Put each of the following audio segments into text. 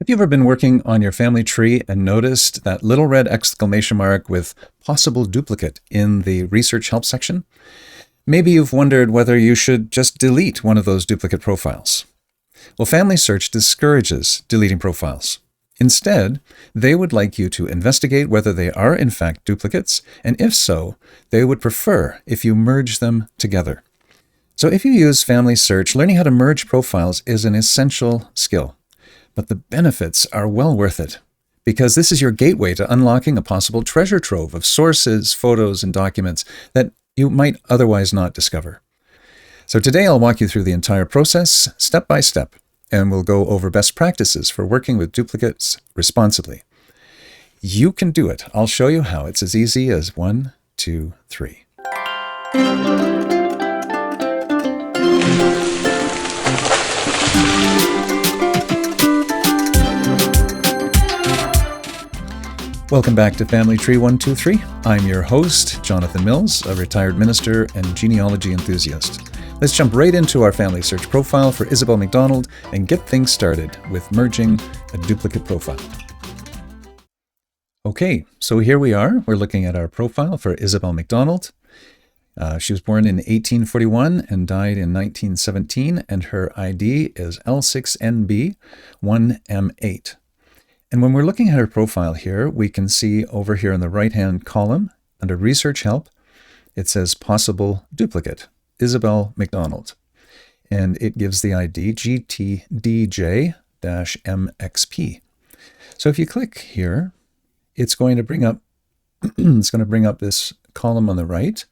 Have you ever been working on your family tree and noticed that little red exclamation mark with possible duplicate in the research help section? Maybe you've wondered whether you should just delete one of those duplicate profiles. Well, FamilySearch discourages deleting profiles. Instead, they would like you to investigate whether they are in fact duplicates, and if so, they would prefer if you merge them together. So if you use FamilySearch, learning how to merge profiles is an essential skill. But the benefits are well worth it, because this is your gateway to unlocking a possible treasure trove of sources, photos, and documents that you might otherwise not discover. So today I'll walk you through the entire process, step by step, and we'll go over best practices for working with duplicates responsibly. You can do it. I'll show you how. It's as easy as 1, 2, 3. Welcome back to Family Tree 123. I'm your host, Jonathan Mills, a retired minister and genealogy enthusiast. Let's jump right into our FamilySearch profile for Isabel MacDonald and get things started with merging a duplicate profile. Okay, so here we are. We're looking at our profile for Isabel MacDonald. She was born in 1841 and died in 1917, and her ID is L6NB1M8. And when we're looking at her profile here, we can see over here in the right-hand column, under Research Help, it says Possible Duplicate, Isabel MacDonald. And it gives the ID GTDJ-MXP. So if you click here, it's going to bring up this column on the right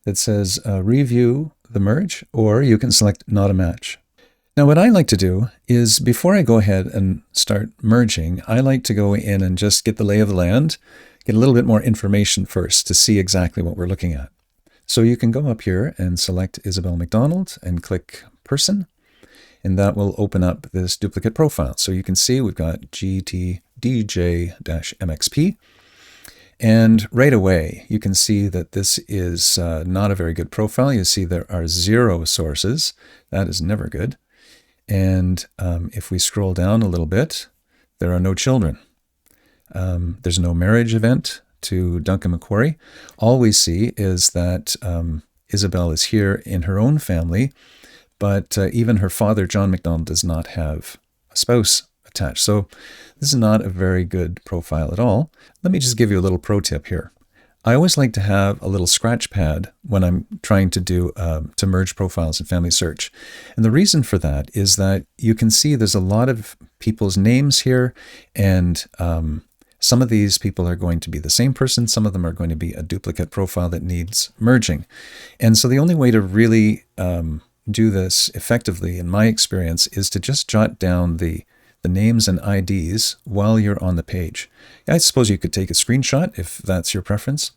that says Review the Merge, or you can select Not a Match. Now, what I like to do is, before I go ahead and start merging, I like to go in and just get the lay of the land, get a little bit more information first to see exactly what we're looking at. So you can go up here and select Isabel MacDonald and click Person, and that will open up this duplicate profile. So you can see we've got GTDJ-MXP, and right away you can see that this is not a very good profile. You see there are 0 sources. That is never good. And if we scroll down a little bit, there are no children. There's no marriage event to Duncan MacQuarrie. All we see is that Isabel is here in her own family, but even her father, John MacDonald, does not have a spouse attached. So this is not a very good profile at all. Let me just give you a little pro tip here. I always like to have a little scratch pad when I'm trying to do to merge profiles in FamilySearch. And the reason for that is that you can see there's a lot of people's names here, and some of these people are going to be the same person. Some of them are going to be a duplicate profile that needs merging. And so the only way to really do this effectively, in my experience, is to just jot down the names and IDs while you're on the page. I suppose you could take a screenshot if that's your preference.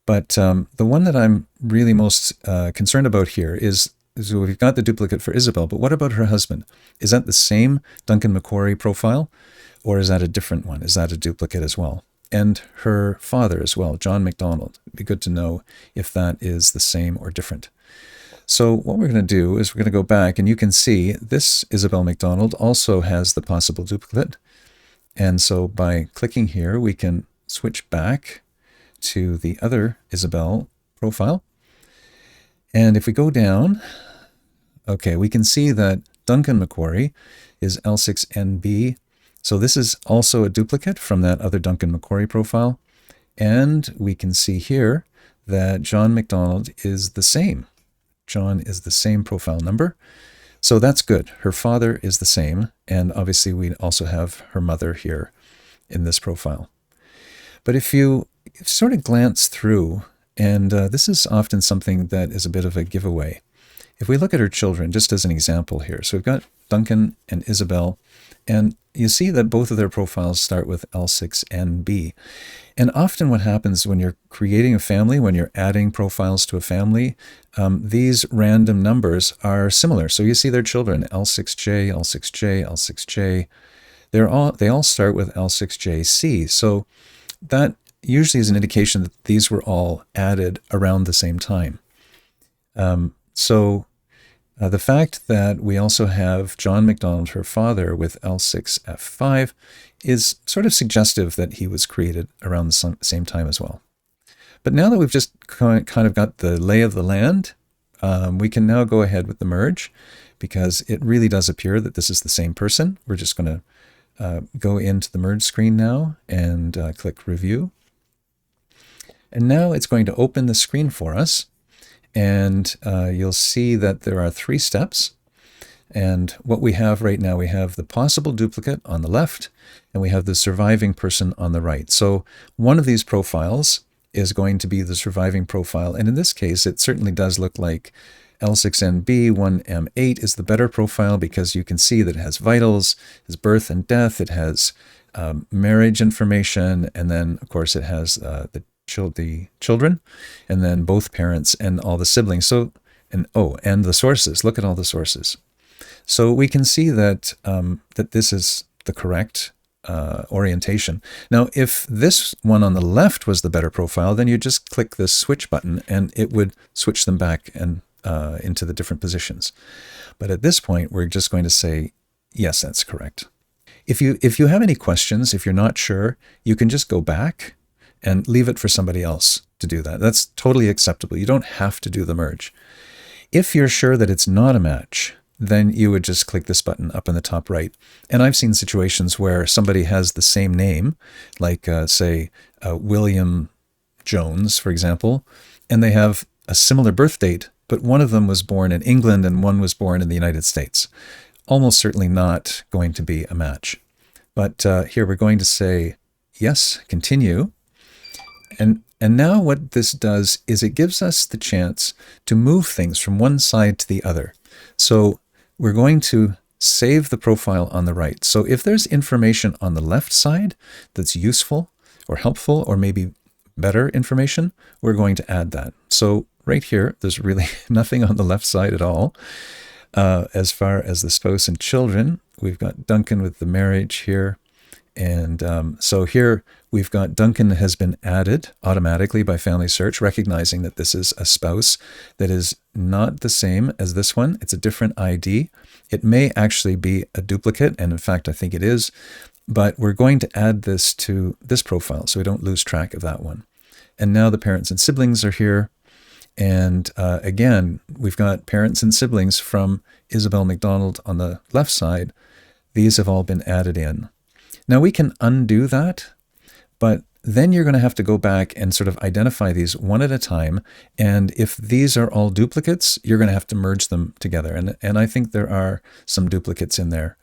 But the one that I'm really most concerned about here is we've got the duplicate for Isabel, but what about her husband? Is that the same Duncan MacQuarrie profile, or is that a different one? Is that a duplicate as well? And her father as well, John MacDonald. It'd be good to know if that is the same or different. So what we're going to do is we're going to go back, and you can see this Isabel MacDonald also has the possible duplicate. And so by clicking here, we can switch back to the other Isabel profile. And if we go down, okay, we can see that Duncan MacQuarrie is L6NB. So this is also a duplicate from that other Duncan MacQuarrie profile. And we can see here that John MacDonald is the same. John is the same profile number. So that's good. Her father is the same. And obviously we also have her mother here in this profile. But if you sort of glance through, and this is often something that is a bit of a giveaway. If we look at her children, just as an example here. So we've got Duncan and Isabel, and you see that both of their profiles start with L6NB. And often what happens when you're creating a family, when you're adding profiles to a family, these random numbers are similar. So you see their children, L6J, L6J, L6J. They all start with L6JC. So that usually is an indication that these were all added around the same time. So The fact that we also have John MacDonald, her father, with L6F5 is sort of suggestive that he was created around the same time as well. But now that we've just kind of got the lay of the land, we can now go ahead with the merge, because it really does appear that this is the same person. We're just going to go into the merge screen now and click Review. And now it's going to open the screen for us. And you'll see that there are 3 steps. And what we have right now, we have the possible duplicate on the left, and we have the surviving person on the right. So one of these profiles is going to be the surviving profile. And in this case, it certainly does look like L6NB 1M8 is the better profile, because you can see that it has vitals, his birth and death, it has marriage information, and then, of course, it has the children, and then both parents and all the siblings. So, and the sources. Look at all the sources. So we can see that that this is the correct orientation. Now, if this one on the left was the better profile, then you just click this switch button, and it would switch them back and into the different positions. But at this point, we're just going to say, yes, that's correct. If you have any questions, if you're not sure, you can just go back and leave it for somebody else to do that. That's totally acceptable. You don't have to do the merge. If you're sure that it's not a match, then you would just click this button up in the top right. And I've seen situations where somebody has the same name, like say William Jones, for example, and they have a similar birth date, but one of them was born in England and one was born in the United States. Almost certainly not going to be a match. But here we're going to say, yes, continue. And now what this does is it gives us the chance to move things from one side to the other. So we're going to save the profile on the right. So if there's information on the left side that's useful or helpful or maybe better information, we're going to add that. So right here, there's really nothing on the left side at all. As far as the spouse and children, we've got Duncan with the marriage here. And so here we've got Duncan has been added automatically by FamilySearch, recognizing that this is a spouse that is not the same as this one. It's a different ID. It may actually be a duplicate, and in fact, I think it is. But we're going to add this to this profile so we don't lose track of that one. And now the parents and siblings are here. And again, we've got parents and siblings from Isabel MacDonald on the left side. These have all been added in. Now we can undo that, but then you're going to have to go back and sort of identify these one at a time. And if these are all duplicates, you're going to have to merge them together. And I think there are some duplicates in there.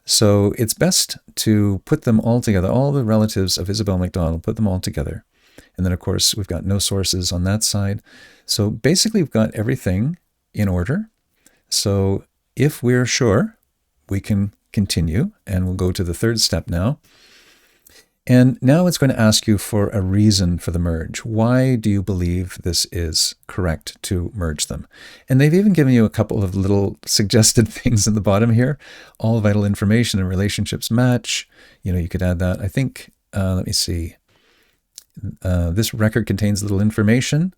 So it's best to put them all together, all the relatives of Isabel MacDonald, put them all together. And then, of course, we've got no sources on that side. So basically, we've got everything in order. So if we're sure, we can continue, and we'll go to the third step now. And now it's going to ask you for a reason for the merge. Why do you believe this is correct to merge them? And they've even given you a couple of little suggested things in the bottom here. All vital information and relationships match. You could add that. I think, let me see. This record contains little information.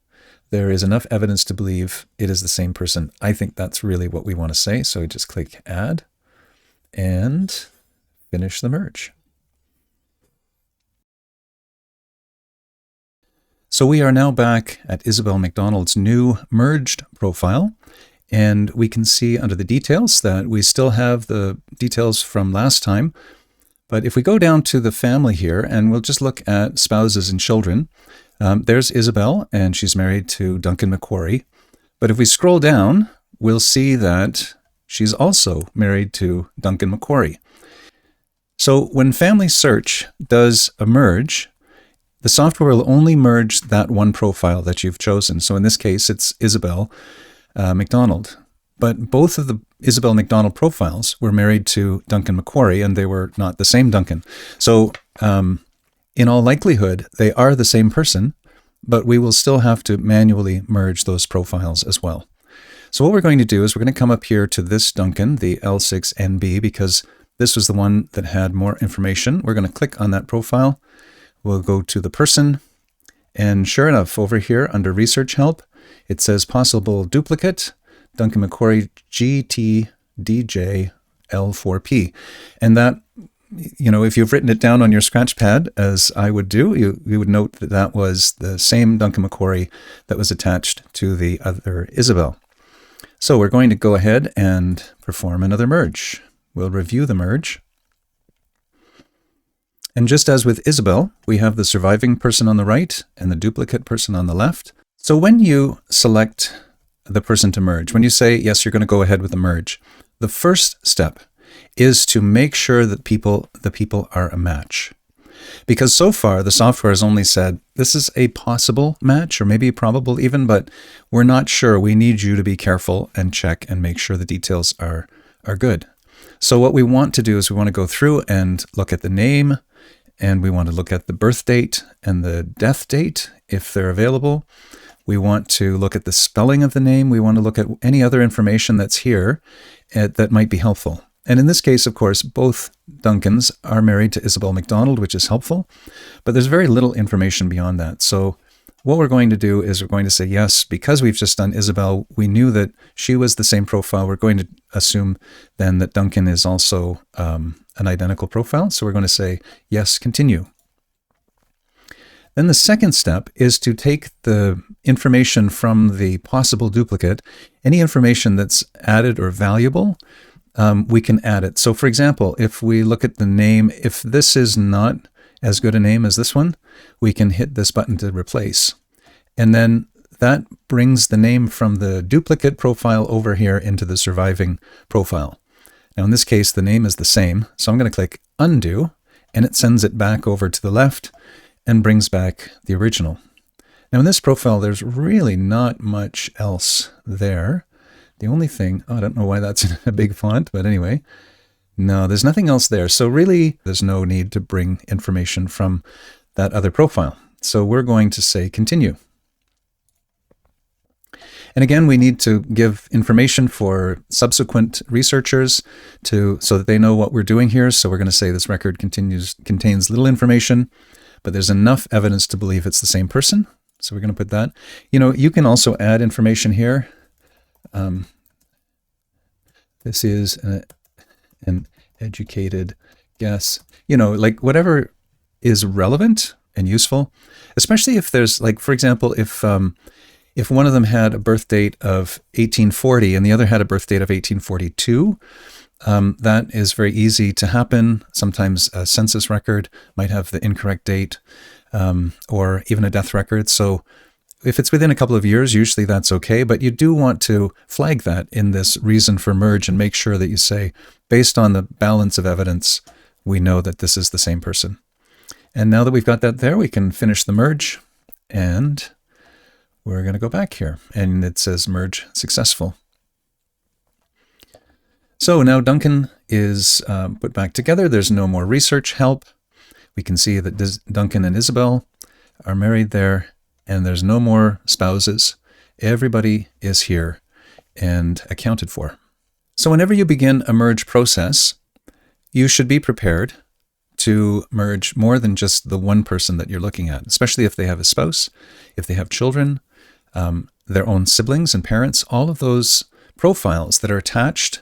There is enough evidence to believe it is the same person. I think that's really what we want to say. So just click Add and finish the merge. So we are now back at Isabel MacDonald's new merged profile, and we can see under the details that we still have the details from last time. But if we go down to the family here, and we'll just look at spouses and children, there's Isabel, and she's married to Duncan MacQuarrie. But if we scroll down, we'll see that she's also married to Duncan MacQuarrie. So when FamilySearch does a merge, the software will only merge that one profile that you've chosen. So in this case, it's Isabel MacDonald. But both of the Isabel MacDonald profiles were married to Duncan MacQuarrie, and they were not the same Duncan. So in all likelihood, they are the same person, but we will still have to manually merge those profiles as well. So what we're going to do is we're going to come up here to this Duncan, the L6NB, because this was the one that had more information. We're going to click on that profile. We'll go to the person, and sure enough, over here under Research Help, it says Possible Duplicate. Duncan MacQuarrie GTDJL4P. And that, if you've written it down on your scratch pad, as I would do, you would note that that was the same Duncan MacQuarrie that was attached to the other Isabel. So we're going to go ahead and perform another merge. We'll review the merge. And just as with Isabel, we have the surviving person on the right and the duplicate person on the left. So when you select the person to merge, when you say, yes, you're going to go ahead with the merge, the first step is to make sure that the people are a match. Because so far, the software has only said, this is a possible match, or maybe probable even, but we're not sure. We need you to be careful and check and make sure the details are good. So what we want to do is we want to go through and look at the name, and we want to look at the birth date and the death date, if they're available. We want to look at the spelling of the name. We want to look at any other information that's here that might be helpful. And in this case, of course, both Duncans are married to Isabel MacDonald, which is helpful, but there's very little information beyond that. So what we're going to do is we're going to say, yes, because we've just done Isabel, we knew that she was the same profile. We're going to assume then that Duncan is also an identical profile. So we're going to say, yes, continue. Then the second step is to take the information from the possible duplicate, any information that's added or valuable, we can add it. So for example, if we look at the name, if this is not as good a name as this one, we can hit this button to replace. And then that brings the name from the duplicate profile over here into the surviving profile. Now in this case, the name is the same. So I'm going to click undo, and it sends it back over to the left and brings back the original. Now in this profile, there's really not much else there. The only thing, I don't know why that's in a big font, but anyway, no, there's nothing else there. So really, there's no need to bring information from that other profile. So we're going to say continue. And again, we need to give information for subsequent researchers so that they know what we're doing here. So we're going to say this record contains little information, but there's enough evidence to believe it's the same person. So we're going to put that. You can also add information here. This is an educated guess, like whatever is relevant and useful, especially if there's, like, for example, if one of them had a birth date of 1840 and the other had a birth date of 1842, that is very easy to happen. Sometimes a census record might have the incorrect date, or even a death record. So if it's within a couple of years, usually that's okay, but you do want to flag that in this reason for merge and make sure that you say, based on the balance of evidence, we know that this is the same person. And now that we've got that there, we can finish the merge, and we're going to go back here, and it says merge successful. So now Duncan is put back together. There's no more research help. We can see that Duncan and Isabel are married there, and there's no more spouses. Everybody is here and accounted for. So whenever you begin a merge process, you should be prepared to merge more than just the one person that you're looking at, especially if they have a spouse, if they have children, their own siblings and parents. All of those profiles that are attached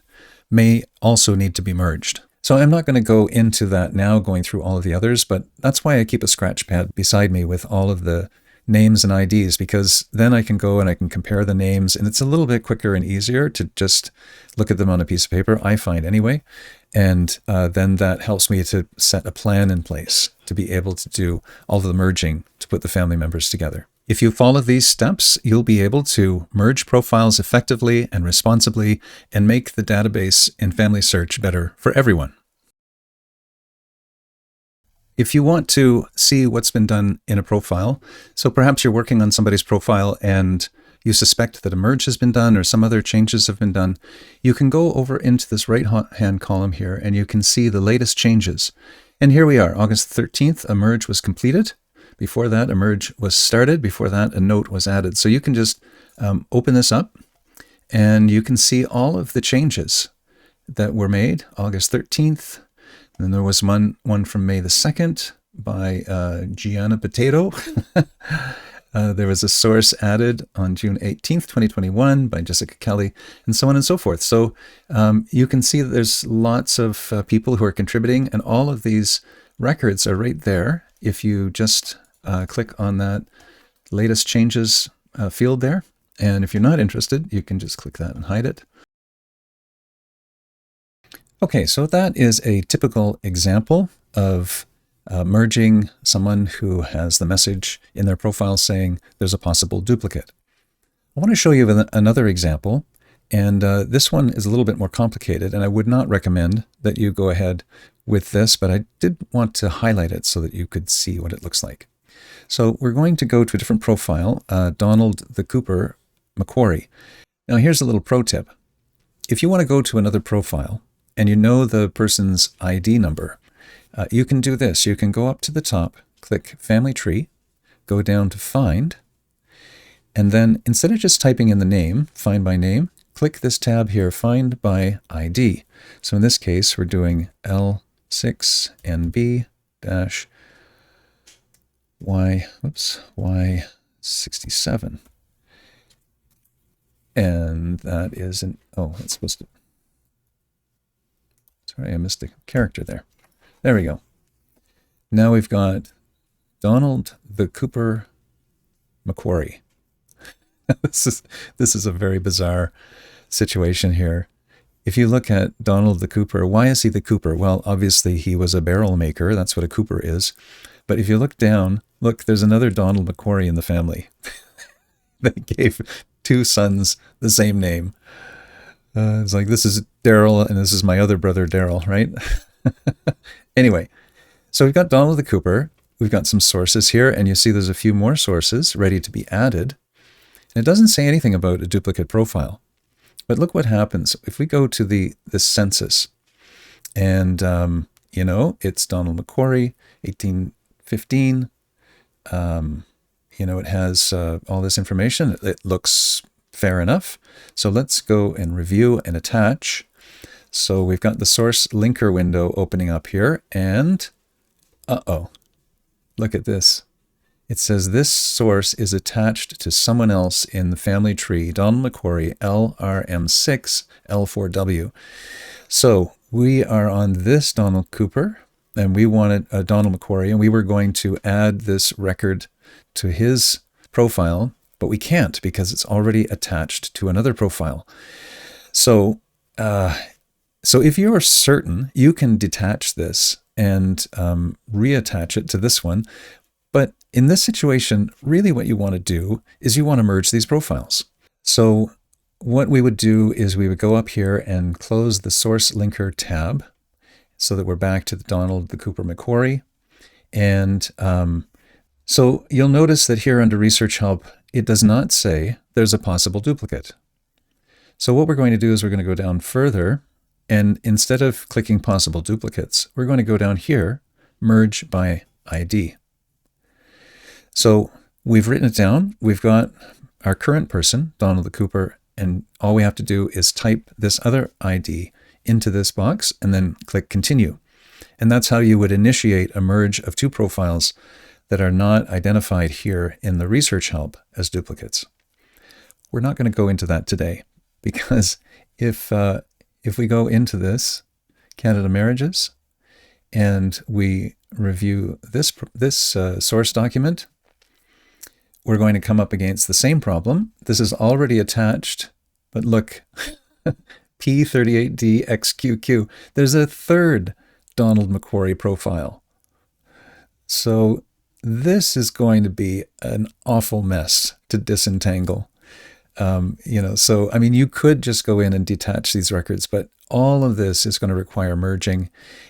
may also need to be merged. So I'm not going to go into that now, going through all of the others, but that's why I keep a scratch pad beside me with all of the names and IDs, because then I can go and I can compare the names, and it's a little bit quicker and easier to just look at them on a piece of paper, I find anyway. And then that helps me to set a plan in place to be able to do all of the merging to put the family members together. If you follow these steps, you'll be able to merge profiles effectively and responsibly and make the database in FamilySearch better for everyone. If you want to see what's been done in a profile, so perhaps you're working on somebody's profile and you suspect that a merge has been done or some other changes have been done, you can go over into this right-hand column here and you can see the latest changes. And here we are, August 13th, a merge was completed. Before that, a merge was started. Before that, a note was added. So you can just open this up and you can see all of the changes that were made, August 13th. Then there was one from May the 2nd by Gianna Potato. There was a source added on June 18th, 2021 by Jessica Kelly, and so on and so forth. So you can see that there's lots of people who are contributing, and all of these records are right there. If you just click on that latest changes field there, and if you're not interested, you can just click that and hide it. Okay, so that is a typical example of merging someone who has the message in their profile saying there's a possible duplicate. I want to show you another example, and this one is a little bit more complicated, and I would not recommend that you go ahead with this, but I did want to highlight it so that you could see what it looks like. So we're going to go to a different profile, Donald the Cooper MacQuarrie. Now here's a little pro tip. If you want to go to another profile and you know the person's ID number, you can do this. You can go up to the top, click Family Tree, go down to Find, and then instead of just typing in the name, Find by Name, click this tab here, Find by ID. So in this case, we're doing L6NB-Y67. And that is an, oh, it's supposed to, sorry, I missed a character there. There we go. Now we've got Donald the Cooper MacQuarrie. This is a very bizarre situation here. If you look at Donald the Cooper, why is he the Cooper? Well, obviously he was a barrel maker. That's what a Cooper is. But if you look down, look, there's another Donald MacQuarrie in the family. They gave two sons the same name. It's like, this is Daryl and this is my other brother Daryl, right? Anyway, so we've got Donald the Cooper. We've got some sources here, and you see there's a few more sources ready to be added. And it doesn't say anything about a duplicate profile. But look what happens. If we go to the census, and, you know, it's Donald MacQuarrie, 1815. You know, it has all this information. It looks fair enough. So let's go and review and attach. So we've got the source linker window opening up here, and uh-oh, look at this. It says this source is attached to someone else in the family tree, Donald MacQuarrie, LRM6, L4W. So we are on this Donald Cooper, and we wanted a Donald MacQuarrie, and we were going to add this record to his profile, but we can't because it's already attached to another profile. So, so if you're certain, you can detach this and reattach it to this one. But in this situation, really what you want to do is you want to merge these profiles. So what we would do is we would go up here and close the source linker tab so that we're back to the Donald the Cooper MacQuarrie. And so you'll notice that here under Research Help, it does not say there's a possible duplicate. So what we're going to do is we're going to go down further, and instead of clicking possible duplicates, we're going to go down here, merge by ID. So we've written it down. We've got our current person, Donald the Cooper, and all we have to do is type this other ID into this box and then click continue. And that's how you would initiate a merge of two profiles that are not identified here in the research help as duplicates. We're not going to go into that today because if we go into this Canada Marriages and we review this source document, we're going to come up against the same problem. This is already attached, but look, P38DXQQ. There's a third Donald MacQuarrie profile. So this is going to be an awful mess to disentangle. You know, so, I mean, you could just go in and detach these records, but all of this is going to require merging.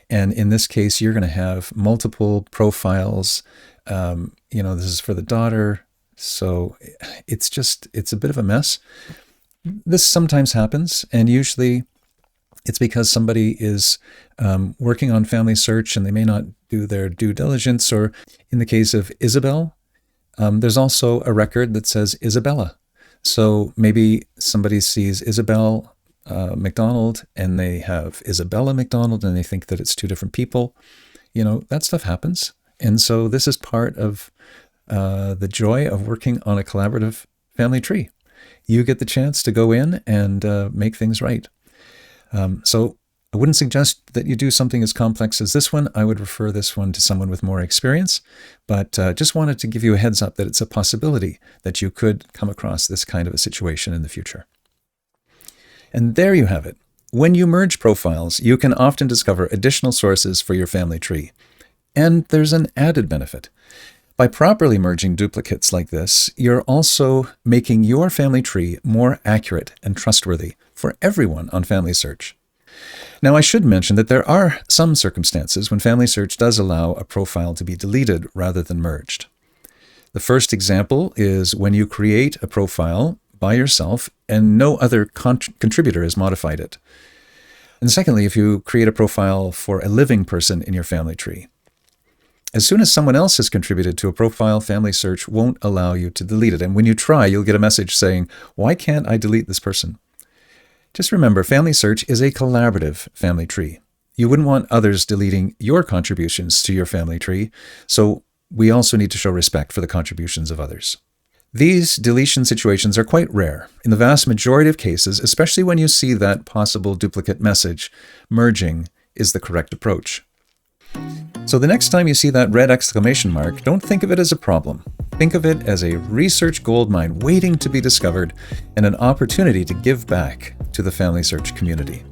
And in this case, you're going to have multiple profiles. You know, this is for the daughter. So it's a bit of a mess. This sometimes happens, and usually it's because somebody is working on FamilySearch and they may not do their due diligence, or in the case of Isabel, there's also a record that says Isabella. So maybe somebody sees Isabel MacDonald and they have Isabella MacDonald and they think that it's two different people. You know, that stuff happens. And so this is part of the joy of working on a collaborative family tree. You get the chance to go in and make things right. So I wouldn't suggest that you do something as complex as this one. I would refer this one to someone with more experience, but just wanted to give you a heads up that it's a possibility that you could come across this kind of a situation in the future. And there you have it. When you merge profiles, you can often discover additional sources for your family tree. And there's an added benefit. By properly merging duplicates like this, you're also making your family tree more accurate and trustworthy for everyone on FamilySearch. Now, I should mention that there are some circumstances when FamilySearch does allow a profile to be deleted rather than merged. The first example is when you create a profile by yourself and no other contributor has modified it. And secondly, if you create a profile for a living person in your family tree. As soon as someone else has contributed to a profile, FamilySearch won't allow you to delete it. And when you try, you'll get a message saying, "Why can't I delete this person?" Just remember, FamilySearch is a collaborative family tree. You wouldn't want others deleting your contributions to your family tree, so we also need to show respect for the contributions of others. These deletion situations are quite rare. In the vast majority of cases, especially when you see that possible duplicate message, merging is the correct approach. So the next time you see that red exclamation mark, don't think of it as a problem. Think of it as a research goldmine waiting to be discovered and an opportunity to give back to the FamilySearch community.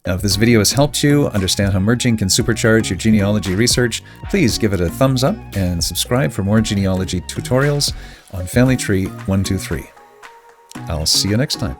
Now, if this video has helped you understand how merging can supercharge your genealogy research, please give it a thumbs up and subscribe for more genealogy tutorials on Family Tree 123. I'll see you next time.